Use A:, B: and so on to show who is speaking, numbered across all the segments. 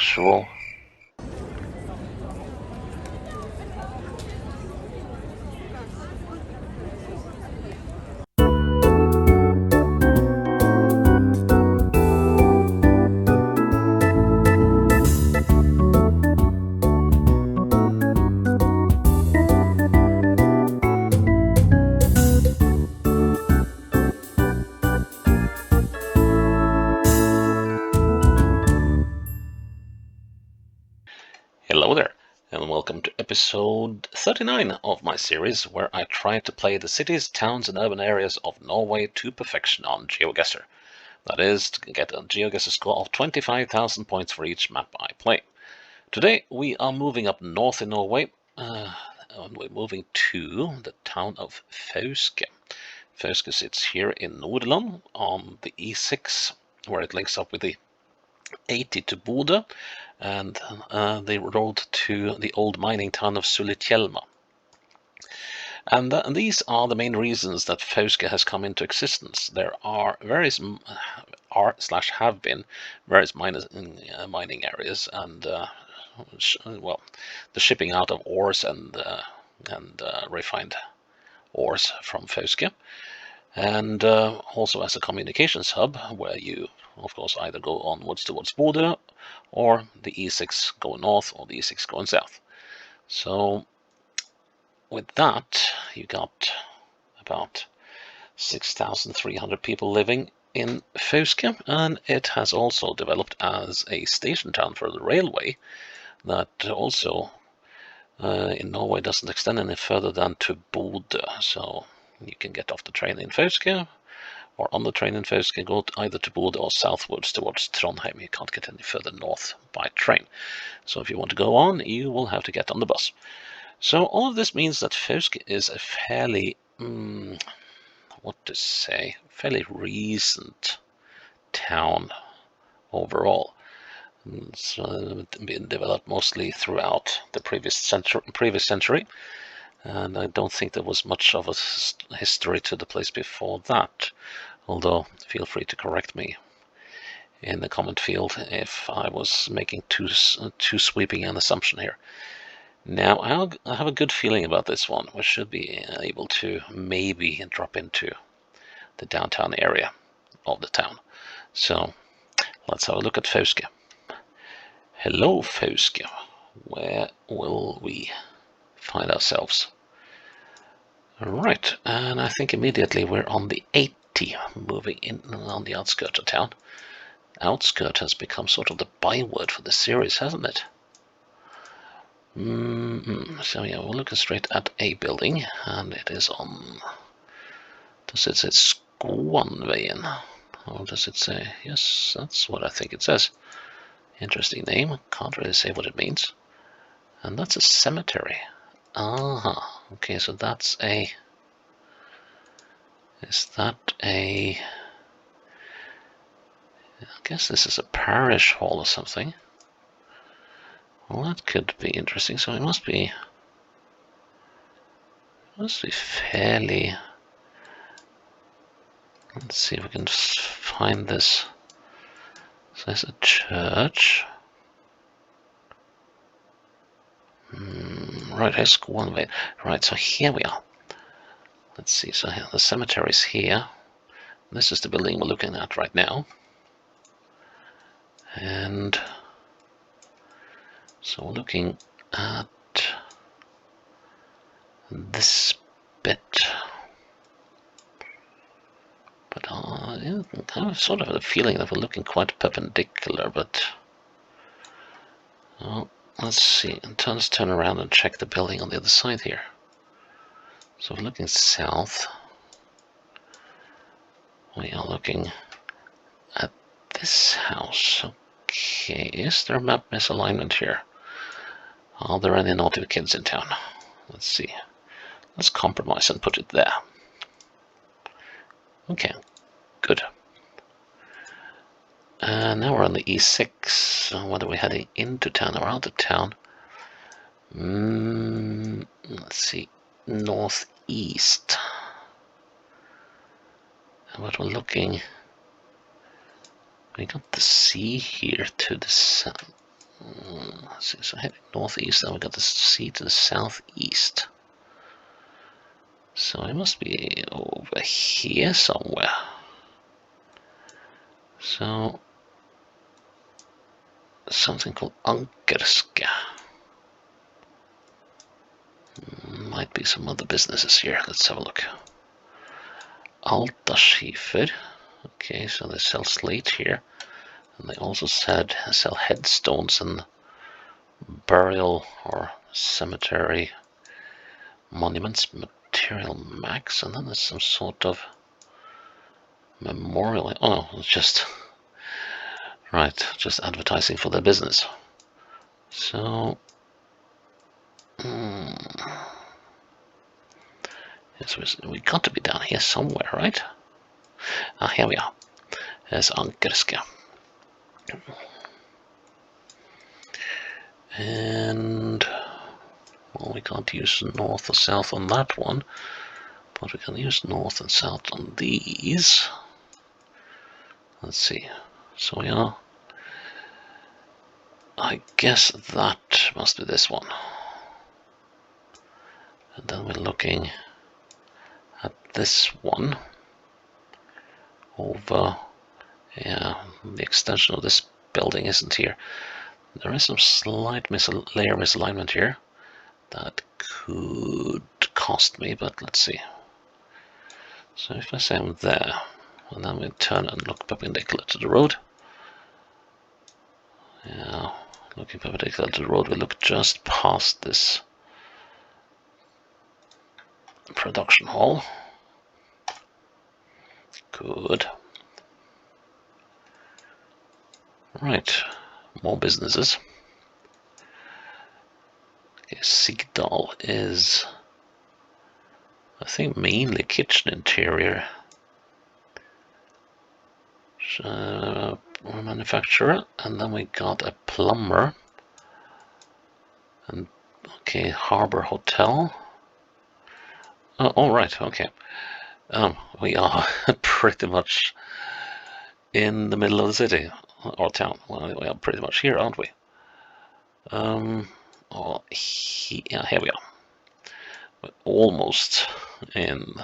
A: usual. Hello there, and welcome to episode 39 of my series where I try to play the cities, towns, and urban areas of Norway to perfection on Geoguessr. That is, to get a Geoguessr score of 25,000 points for each map I play. Today we are moving up north in Norway, and we're moving to the town of Fauske. Fauske sits here in Nordland on the E6, where it links up with the 80 to Bodø, and the road to the old mining town of Sulitjelma. And these are the main reasons that Fauske has come into existence. There are various have been various mining areas, and well, the shipping out of ores and refined ores from Fauske, and also as a communications hub where you, of course, either go onwards towards Bodø or the E6 going north or the E6 going south. So with that, you got about 6,300 people living in Fauske, and it has also developed as a station town for the railway that also in Norway doesn't extend any further than to Bodø. So you can get off the train in Fauske, or on the train in Fauske, go either to Bodø or southwards towards Trondheim. You can't get any further north by train. So if you want to go on, you will have to get on the bus. So all of this means that Fauske is a fairly, fairly recent town overall. It's been developed mostly throughout the previous century. And I don't think there was much of a history to the place before that, although feel free to correct me in the comment field if I was making too sweeping an assumption here. Now, I have a good feeling about this one. We should be able to maybe drop into the downtown area of the town. So let's have a look at Fauske. Hello, Fauske. Where will we find ourselves? Right, and I think immediately we're on the 80, moving in on the outskirts of town. Outskirt has become sort of the byword for the series, hasn't it? So yeah, we're looking straight at a building, and it is on... Does it say Skånveien? Or does it say... Yes, that's what I think it says. Interesting name, can't really say what it means. And that's a cemetery. Aha, okay, so that's a... Is that a... I guess this is a parish hall or something. Well, that could be interesting, so it must be fairly... Let's see if we can find this. So there's a church. Right, here's Skånveien. Right, so here we are. Let's see, so here, the cemetery is here. This is the building we're looking at right now. And so we're looking at this bit. But yeah, I have sort of a feeling that we're looking quite perpendicular, but... Oh, let's see, let's turn around and check the building on the other side here. So we're looking south. We are looking at this house. Okay, is there a map misalignment here? Are there any naughty kids in town? Let's see. Let's compromise and put it there. Okay, good. Now we're on the E6. So whether we're heading into town or out of town. Let's see. Northeast. But we're looking... We got the sea here to the south. Let's see, so heading northeast, and we got the sea to the southeast. So it must be over here somewhere. So something called Ankerske. Might be some other businesses here. Let's have a look. Altaskifer. Okay, so they sell slate here. And they also sell headstones and burial or cemetery monuments, material max, and then there's some sort of memorial. Oh, it's just right, just advertising for their business. So yes, we got to be down here somewhere, right? Ah, here we are. There's Ankerske. And well, we can't use north or south on that one, but we can use north and south on these. Let's see. So we are. I guess that must be this one. And then we're looking at this one over. Yeah, the extension of this building isn't here. There is some slight layer misalignment here that could cost me, but let's see. So if I say I'm there, and then we turn and look perpendicular to the road. Yeah, looking perpendicular to the road, we look just past this production hall. Good. Right, more businesses. Okay, Sigdal is, I think, mainly kitchen interior manufacturer, and then we got a plumber, and okay, Harbor Hotel. Oh, all right, okay. We are pretty much in the middle of the city or town. Well, we are pretty much here, aren't we? Yeah, here we are. We're almost in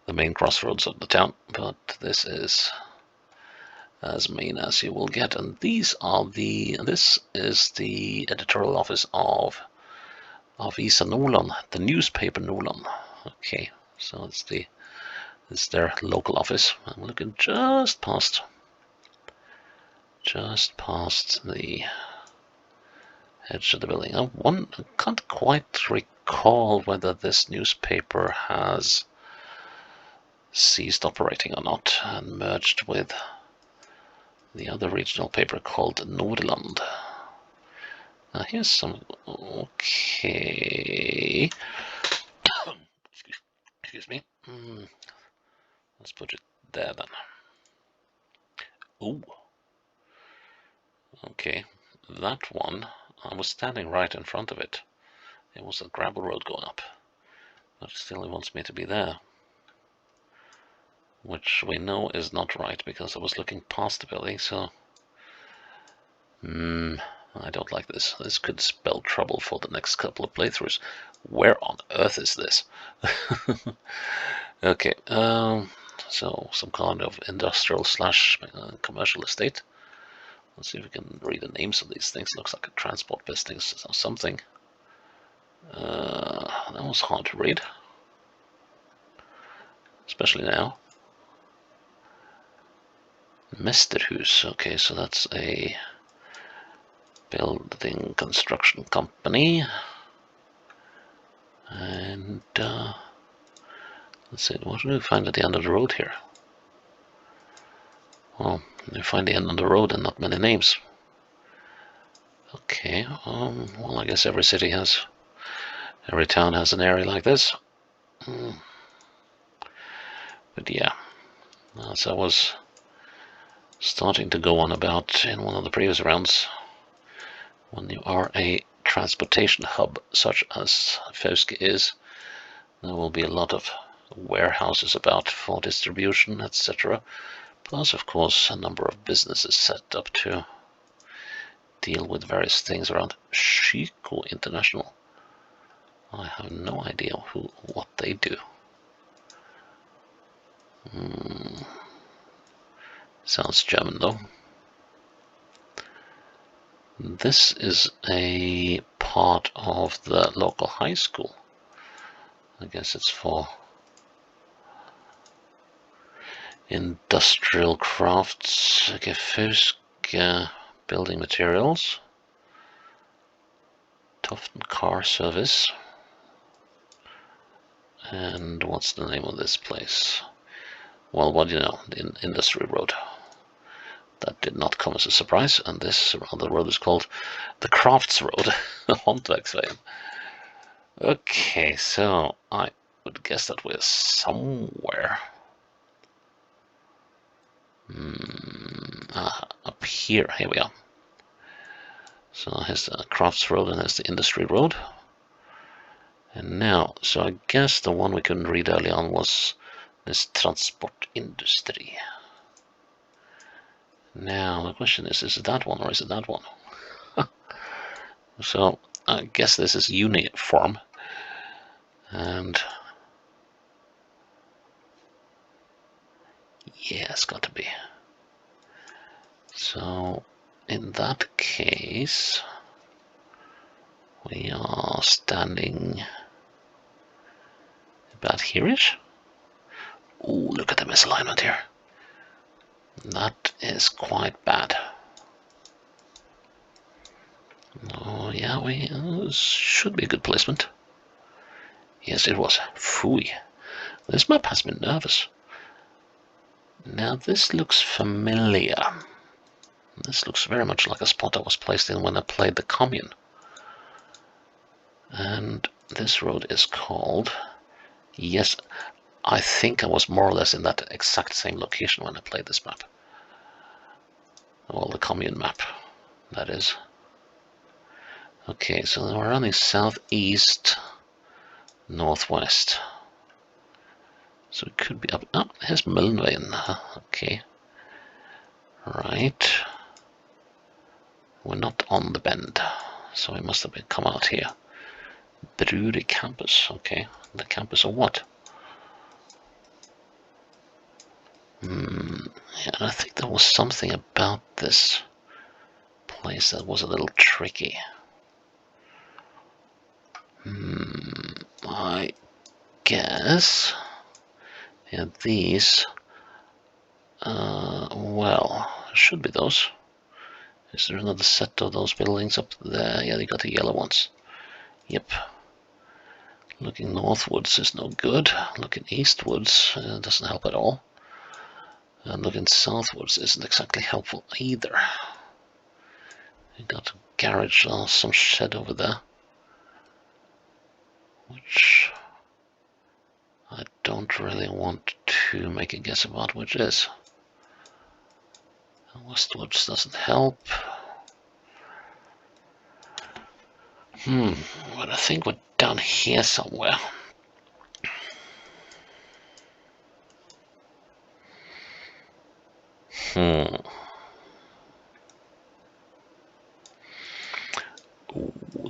A: the main crossroads of the town, but this is as main as you will get. And this is the editorial office of Avisa Nordland, the newspaper Nordland. Okay, so it's their local office. I'm looking just past the edge of the building. I can't quite recall whether this newspaper has ceased operating or not and merged with the other regional paper called Nordland. Now here's some. Okay. Excuse me. Let's put it there then. Ooh. Okay. That one, I was standing right in front of it. It was a gravel road going up. But still, it wants me to be there. Which we know is not right because I was looking past the building, so. I don't like this. This could spell trouble for the next couple of playthroughs. Where on earth is this? Okay, so some kind of industrial / commercial estate. Let's see if we can read the names of these things. Looks like a transport business or something. That was hard to read, especially now. Mesterhus. Okay, so that's a building construction company. And let's see, what do we find at the end of the road here? Well, we find the end of the road and not many names. Okay, well, I guess every town has an area like this. But yeah, as I was starting to go on about in one of the previous rounds, when you are a transportation hub such as Fauske is, there will be a lot of warehouses about for distribution, etc. Plus, of course, a number of businesses set up to deal with various things around Chico International. I have no idea what they do. Sounds German though. This is a part of the local high school. I guess it's for industrial crafts. Okay, Fauske building materials. Tufton car service. And what's the name of this place? Well, what do you know? The industry road. That did not come as a surprise, and this other road is called the Crafts Road. Håndverksveien. Okay, so I would guess that we're somewhere up here. Here we are. So here's the Crafts Road and here's the Industry Road. And now, so I guess the one we couldn't read early on was this Transport Industry. Now the question is it that one or is it that one? So I guess this is uniform. And yeah, it's got to be. So in that case, we are standing about here-ish. Ooh, look at the misalignment here. That is quite bad. Oh yeah, we should be a good placement. Yes, it was. Phooey. This map has me nervous. Now this looks familiar. This looks very much like a spot I was placed in when I played the Commune. And this road is called... Yes, I think I was more or less in that exact same location when I played this map. Well, the Commune map, that is. Okay, so we're running southeast, northwest. So it could be up... Oh, here's Møllenveien. Okay. Right. We're not on the bend, so we must have come out here. Bruri campus, okay. The campus of what? Yeah, I think there was something about this place that was a little tricky. I guess... Yeah, these... well, should be those. Is there another set of those buildings up there? Yeah, they got the yellow ones. Yep. Looking northwards is no good. Looking eastwards doesn't help at all. And looking southwards isn't exactly helpful either. You got a garage or some shed over there, which I don't really want to make a guess about which is. Westwards doesn't help. But I think we're down here somewhere. Ooh,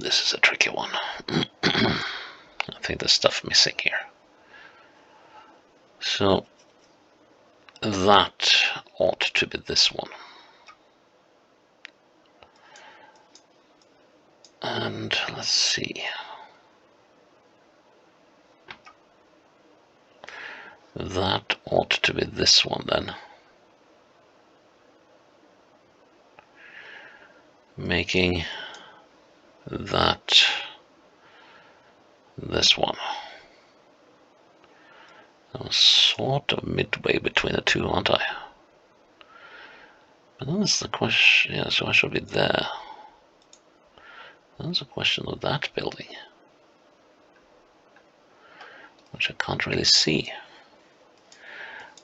A: this is a tricky one. I think there's stuff missing here. So that ought to be this one. And let's see. That ought to be this one then. Making that this one. I'm sort of midway between the two, aren't I? But then that's the question. Yeah, so I should be there. There's a question of that building, which I can't really see.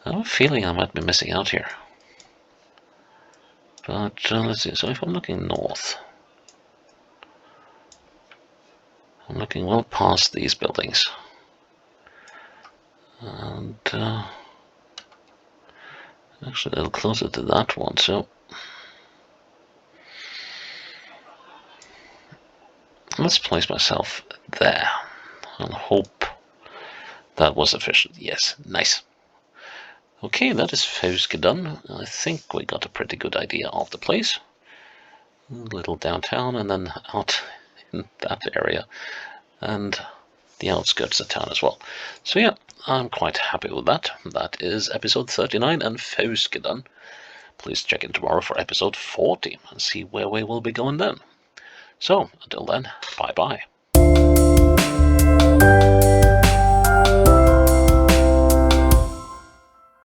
A: I have a feeling I might be missing out here. But let's see. So if I'm looking north, I'm looking well past these buildings. And actually a little closer to that one. So let's place myself there and hope that was efficient. Yes, nice. Okay, that is Fauske done. I think we got a pretty good idea of the place. A little downtown and then out in that area and the outskirts of town as well. So yeah, I'm quite happy with that. That is episode 39 and Fauske done. Please check in tomorrow for episode 40 and see where we will be going then. So, until then, bye-bye.